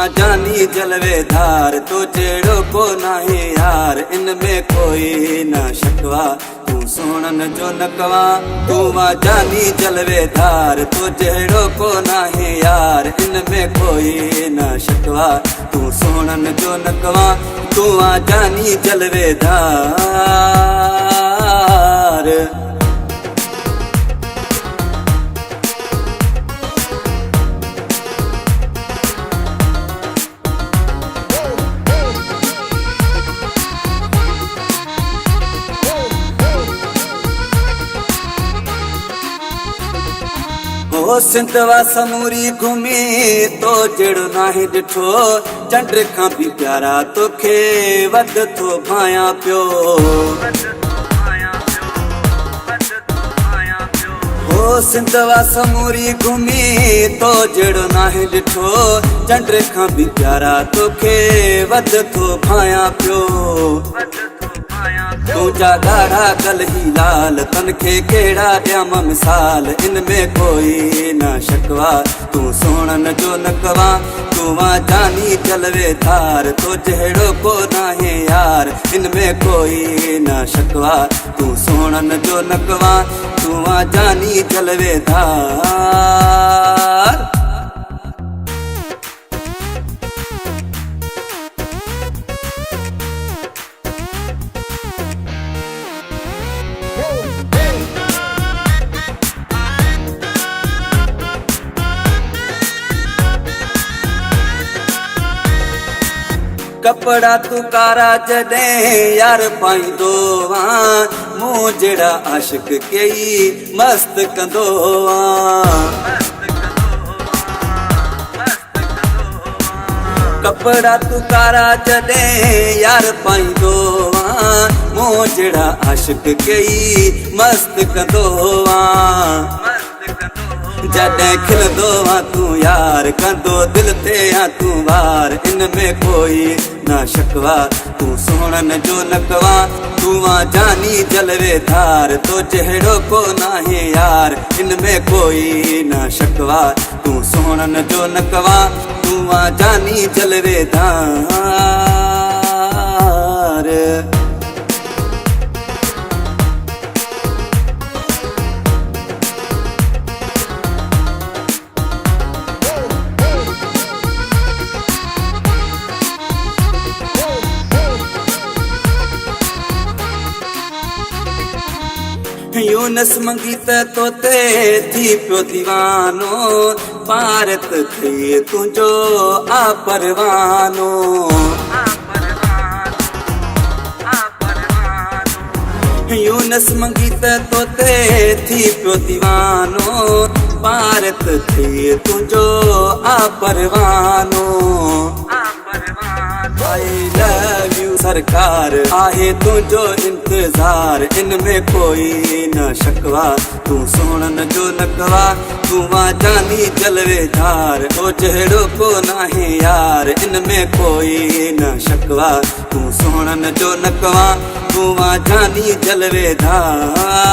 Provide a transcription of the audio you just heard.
जानी जलवेदार, तो जेड़ो को नाहे यार, इनमें कोई ना शकवा, तू सोनन जो नकवा। तू जानी जलवेदार, तो जेड़ो को नाहे यार, इनमें कोई ना शकवा, तू सोनन जो नकवा। तू जानी जलवेदार। ओ सिंधवा समूरी घूमी, तो जेड़ो नाहे डिठो, चंड खां भी प्यारा तोखे वध थो भाया पियो। ओ सिंधवा समूरी घूमी, तो जेड़ो नाहे डिठो, चंड खां भी प्यारा तोखे वध थो भाया पियो। तुझा गाढ़ा गल ही लाल, तनखे केड़ा ॾियाम मिसाल, इनमें कोई ना शकवा, तू सोनन जो नकवा। तू जानी जलवेदार, तो जहिड़ो को नाहे यार, इनमें कोई ना शकवा, तू सोनन जो नकवा। तू जानी जलवेदार। कपड़ा तू कारा जॾहिं यार पाईंदो आ, मूं जहिड़ा आशिक कई मस्त कंदो आ। कपड़ा तू कारा जॾहिं यार पाईंदो आ, मूं जहिड़ा आशिक कई मस्त कंदो आ। जॾहिं खिलंदो आ तू यार, कंदो दिल ते आ तू वार, इनमें कोई ना शकवा, तू सोनन जो नकवा। तू जानी जलवेदार, तो जहिड़ो को नाहे यार, इनमें कोई ना शकवा, तू सोनन जो नकवा। तू जानी जलवेदार। यूनस मंगी त तोते थी पियो दीवानो, भारत थे तुंहिंजो आ परवानो। यूनस मंगी त तोते थी पियो दीवानो, भारत थे तुंहिंजो आ परवानो। I love you सरकार, आहे तुझो इंतजार, इनमें कोई न शकवा, तू सोनन जो नकवा। तू जानी जलवेदार, तो जहिड़ो को नाहे यार, इनमें कोई न शकवा, तू सोनन जो नकवा। तू जानी जलवेदार।